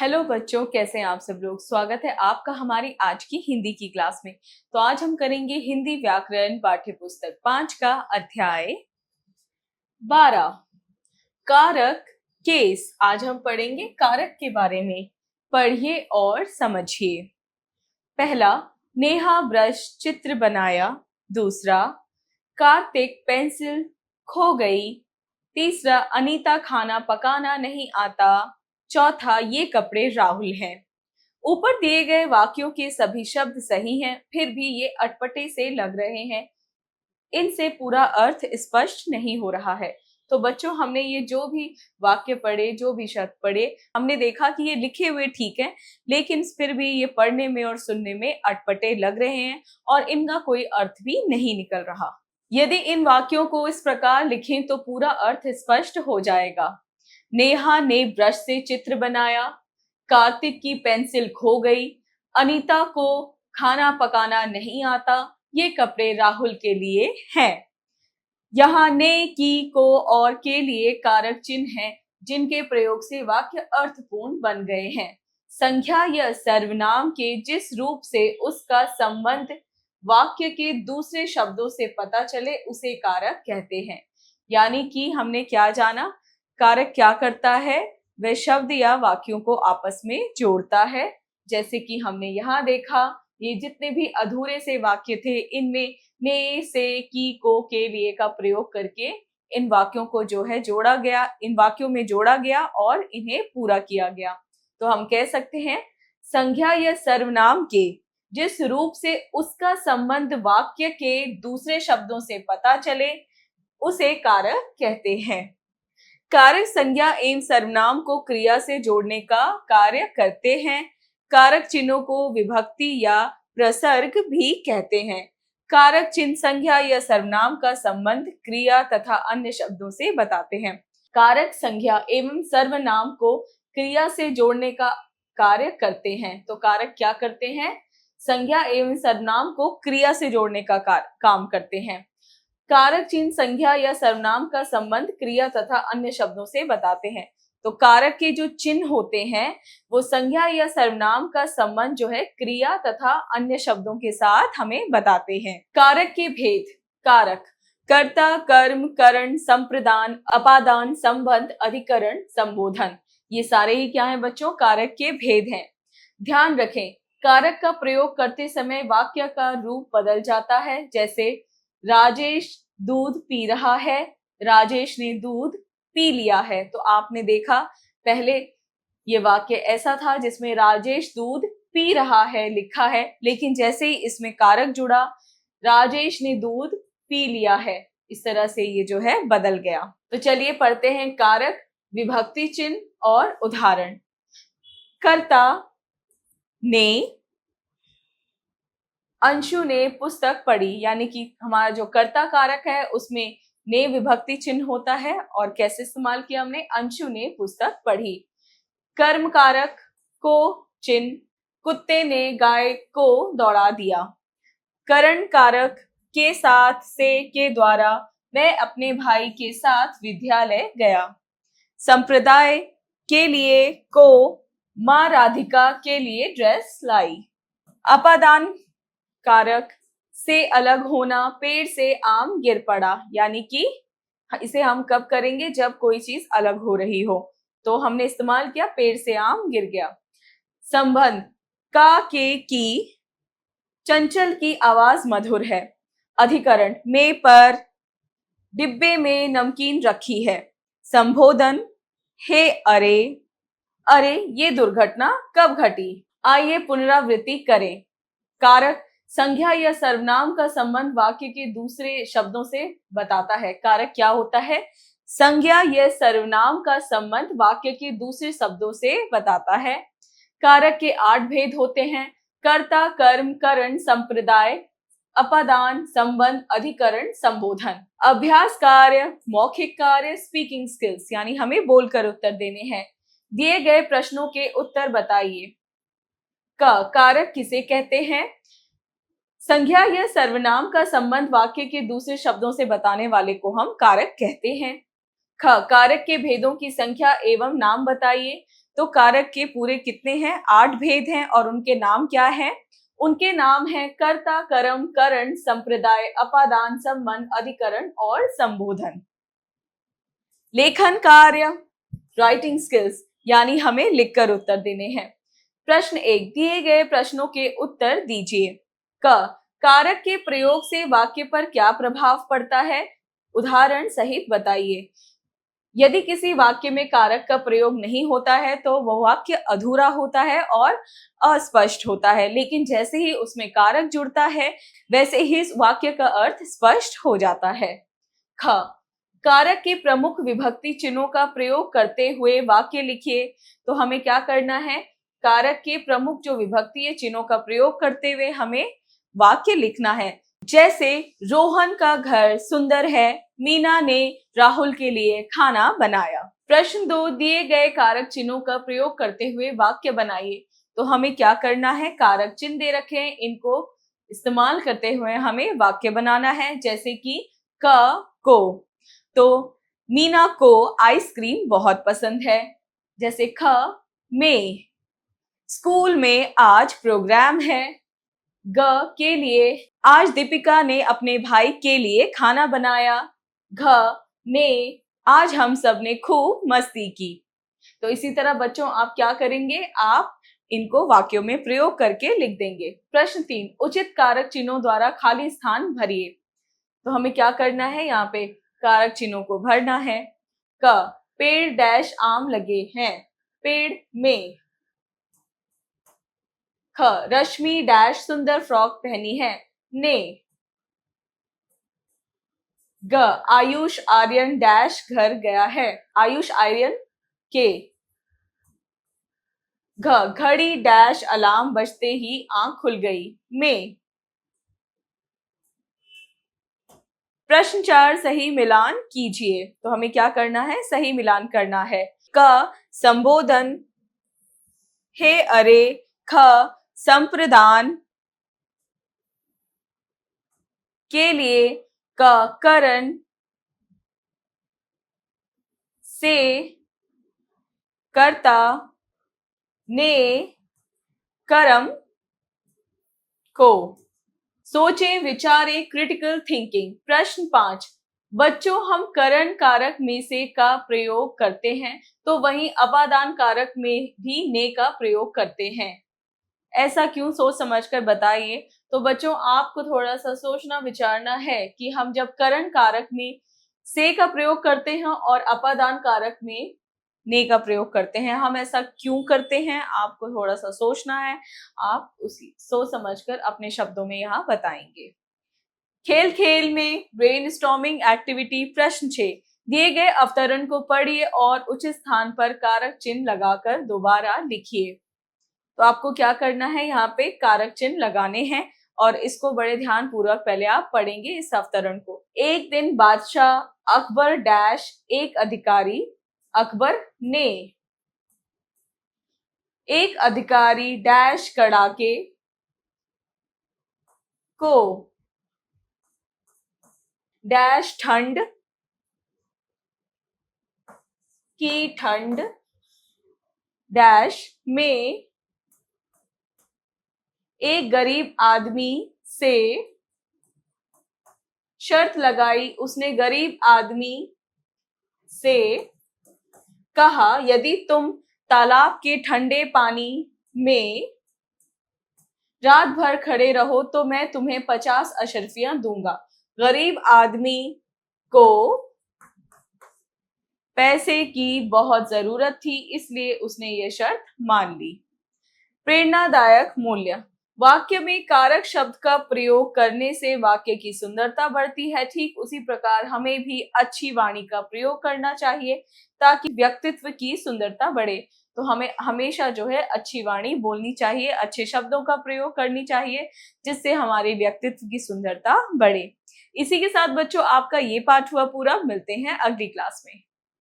Hello बच्चों, कैसे हैं आप सब लोग। स्वागत है आपका हमारी आज की हिंदी की क्लास में। तो आज हम करेंगे हिंदी व्याकरण पाठ्य पुस्तक 5 का अध्याय 12 कारक केस। आज हम पढ़ेंगे कारक के बारे में। पढ़िए और समझिए। पहला, नेहा ब्रश चित्र बनाया। दूसरा, कार्तिक पेंसिल खो गई। तीसरा, अनीता खाना पकाना नहीं आता। चौथा, ये कपड़े राहुल हैं। ऊपर दिए गए वाक्यों के सभी शब्द सही हैं, फिर भी ये अटपटे से लग रहे हैं। इनसे पूरा अर्थ स्पष्ट नहीं हो रहा है। तो बच्चों, हमने ये जो भी वाक्य पढ़े, जो भी शब्द पढ़े, हमने देखा कि ये लिखे हुए ठीक है, लेकिन फिर भी ये पढ़ने में और सुनने में अटपटे लग रहे हैं और इनका कोई अर्थ भी नहीं निकल रहा। यदि इन वाक्यों को इस प्रकार लिखें तो पूरा अर्थ स्पष्ट हो जाएगा। नेहा ने ब्रश से चित्र बनाया। कार्तिक की पेंसिल खो गई। अनीता को खाना पकाना नहीं आता। ये कपड़े राहुल के लिए हैं। यहाँ ने, की, को और के लिए कारक चिन्ह हैं, जिनके प्रयोग से वाक्य अर्थपूर्ण बन गए हैं। संख्या या सर्वनाम के जिस रूप से उसका संबंध वाक्य के दूसरे शब्दों से पता चले उसे कारक कहते हैं। यानी कि हमने क्या जाना, कारक क्या करता है, वह शब्द या वाक्यों को आपस में जोड़ता है। जैसे कि हमने यहाँ देखा, ये जितने भी अधूरे से वाक्य थे, इनमें ने, से, की, को, के लिए का प्रयोग करके इन वाक्यों को जो है जोड़ा गया, इन वाक्यों में जोड़ा गया और इन्हें पूरा किया गया। तो हम कह सकते हैं, संज्ञा या सर्वनाम के जिस रूप से उसका संबंध वाक्य के दूसरे शब्दों से पता चले उसे कारक कहते हैं। कारक संज्ञा एवं सर्वनाम को क्रिया से जोड़ने का कार्य करते हैं। कारक चिन्हों को विभक्ति या प्रसर्ग भी कहते हैं। कारक चिन्ह संज्ञा या सर्वनाम का संबंध क्रिया तथा अन्य शब्दों से बताते हैं। कारक संज्ञा एवं सर्वनाम को क्रिया से जोड़ने का कार्य करते हैं। तो कारक क्या करते हैं, संज्ञा एवं सर्वनाम को क्रिया से जोड़ने का काम करते हैं। कारक चिन्ह संज्ञा या सर्वनाम का संबंध क्रिया तथा अन्य शब्दों से बताते हैं। तो कारक के जो चिन्ह होते हैं वो संज्ञा या सर्वनाम का संबंध जो है क्रिया तथा अन्य शब्दों के साथ हमें बताते हैं। कारक के भेद। कारक कर्ता, कर्म, करण, संप्रदान, अपादान, संबंध, अधिकरण, संबोधन, ये सारे ही क्या हैं बच्चों, कारक के भेद हैं। ध्यान रखें, कारक का प्रयोग करते समय वाक्य का रूप बदल जाता है। जैसे राजेश दूध पी रहा है, राजेश ने दूध पी लिया है। तो आपने देखा, पहले ये वाक्य ऐसा था जिसमें राजेश दूध पी रहा है लिखा है, लेकिन जैसे ही इसमें कारक जुड़ा, राजेश ने दूध पी लिया है, इस तरह से ये जो है बदल गया। तो चलिए पढ़ते हैं कारक, विभक्ति चिन्ह और उदाहरण। कर्ता ने, अंशु ने पुस्तक पढ़ी, यानी कि हमारा जो कर्ता कारक है उसमें ने विभक्ति चिन्ह होता है। और कैसे इस्तेमाल किया हमने, अंशु ने पुस्तक पढ़ी। कर्म कारक को चिन्ह, कुत्ते ने गाय को दौड़ा दिया। करण कारक के साथ, से, के द्वारा, मैं अपने भाई के साथ विद्यालय गया। संप्रदाय के लिए, को, माँ राधिका के लिए ड्रेस लाई। अपादान कारक से अलग होना, पेड़ से आम गिर पड़ा, यानी कि इसे हम कब करेंगे, जब कोई चीज अलग हो रही हो। तो हमने इस्तेमाल किया पेड़ से आम गिर गया। संबंध का, के, की, चंचल की आवाज मधुर है। अधिकरण में, पर, डिब्बे में नमकीन रखी है। संबोधन हे, अरे, अरे ये दुर्घटना कब घटी, आइए पुनरावृत्ति करें। कारक संज्ञा या सर्वनाम का संबंध वाक्य के दूसरे शब्दों से बताता है। कारक क्या होता है, संज्ञा या सर्वनाम का संबंध वाक्य के दूसरे शब्दों से बताता है। कारक के 8 भेद होते हैं। कर्ता, कर्म, करण, संप्रदाय, अपादान, संबंध, अधिकरण, संबोधन। अभ्यास कार्य, मौखिक कार्य, स्पीकिंग स्किल्स, यानी हमें बोलकर उत्तर देने हैं। दिए गए प्रश्नों के उत्तर बताइए। कारक किसे कहते हैं, संज्ञा या सर्वनाम का संबंध वाक्य के दूसरे शब्दों से बताने वाले को हम कारक कहते हैं। कारक के भेदों की संख्या एवं नाम बताइए। तो कारक के पूरे कितने हैं? 8 भेद हैं और उनके नाम क्या हैं? उनके नाम हैं कर्ता, कर्म, करण, संप्रदाय, अपादान, संबंध, अधिकरण और संबोधन। लेखन कार्य, राइटिंग स्किल्स, यानी हमें लिखकर उत्तर देने हैं। प्रश्न 1, दिए गए प्रश्नों के उत्तर दीजिए। क, कारक के प्रयोग से वाक्य पर क्या प्रभाव पड़ता है? उदाहरण सहित बताइए। यदि किसी वाक्य में कारक का प्रयोग नहीं होता है तो वह वाक्य अधूरा होता है और अस्पष्ट होता है, लेकिन जैसे ही उसमें कारक जुड़ता है वैसे ही इस वाक्य का अर्थ स्पष्ट हो जाता है। ख, कारक के प्रमुख विभक्ति चिन्हों का प्रयोग करते हुए वाक्य लिखिए। तो हमें क्या करना है? कारक के प्रमुख जो विभक्ति चिन्हों का प्रयोग करते हुए हमें वाक्य लिखना है। जैसे रोहन का घर सुंदर है, मीना ने राहुल के लिए खाना बनाया। प्रश्न 2, दिए गए कारक चिन्हों का प्रयोग करते हुए वाक्य बनाइए। तो हमें क्या करना है? कारक चिन्ह दे रखे हैं, इनको इस्तेमाल करते हुए हमें वाक्य बनाना है। जैसे कि क, को, तो मीना को आइसक्रीम बहुत पसंद है। जैसे ख, में, स्कूल में आज प्रोग्राम है। ग, के लिए, आज दीपिका ने अपने भाई के लिए खाना बनाया। घ, ने, आज हम सब ने खूब मस्ती की। तो इसी तरह बच्चों आप क्या करेंगे? आप इनको वाक्यों में प्रयोग करके लिख देंगे। प्रश्न 3, उचित कारक चिन्हों द्वारा खाली स्थान भरिए। तो हमें क्या करना है? यहाँ पे कारक चिन्हों को भरना है। क, पेड़ डैश आम लगे हैं, पेड़ में। ख, रश्मि डैश सुंदर फ्रॉक पहनी है, ने। ग, आयुष आर्यन डैश घर गया है, आयुष आर्यन के। घ, घड़ी डैश अलार्म बजते ही आंख खुल गई, में। प्रश्न 4, सही मिलान कीजिए। तो हमें क्या करना है? सही मिलान करना है। क, संबोधन, हे अरे। ख, संप्रदान, के लिए। क, करण, से, कर्ता, ने, कर्म, को। सोचें, विचारें, क्रिटिकल थिंकिंग। प्रश्न 5, बच्चों हम करण कारक में से का प्रयोग करते हैं तो वहीं अपादान कारक में भी ने का प्रयोग करते हैं। ऐसा क्यों? सोच समझकर बताइए। तो बच्चों आपको थोड़ा सा सोचना विचारना है कि हम जब करण कारक में से का प्रयोग करते हैं और अपादान कारक में ने का प्रयोग करते हैं, हम ऐसा क्यों करते हैं? आपको थोड़ा सा सोचना है। आप उसी सोच समझकर अपने शब्दों में यहाँ बताएंगे। खेल खेल में ब्रेनस्टॉर्मिंग एक्टिविटी। प्रश्न 6, दिए गए अवतरण को पढ़िए और उचित स्थान पर कारक चिन्ह लगाकर दोबारा लिखिए। तो आपको क्या करना है? यहाँ पे कारक चिन्ह लगाने हैं और इसको बड़े ध्यान पूर्वक पहले आप पढ़ेंगे इस अवतरण को। एक दिन बादशाह अकबर डैश एक अधिकारी, अकबर ने। एक अधिकारी डैश कड़ाके को, डैश ठंड की ठंड डैश में। एक गरीब आदमी से शर्त लगाई, उसने गरीब आदमी से कहा यदि तुम तालाब के ठंडे पानी में रात भर खड़े रहो तो मैं तुम्हें 50 अशर्फियां दूंगा। गरीब आदमी को पैसे की बहुत जरूरत थी इसलिए उसने ये शर्त मान ली। प्रेरणादायक मूल्य। वाक्य में कारक शब्द का प्रयोग करने से वाक्य की सुंदरता बढ़ती है। ठीक उसी प्रकार हमें भी अच्छी वाणी का प्रयोग करना चाहिए ताकि व्यक्तित्व की सुंदरता बढ़े। तो हमें हमेशा जो है अच्छी वाणी बोलनी चाहिए, अच्छे शब्दों का प्रयोग करनी चाहिए जिससे हमारे व्यक्तित्व की सुंदरता बढ़े। इसी के साथ बच्चों आपका ये पाठ हुआ पूरा। मिलते हैं अगली क्लास में।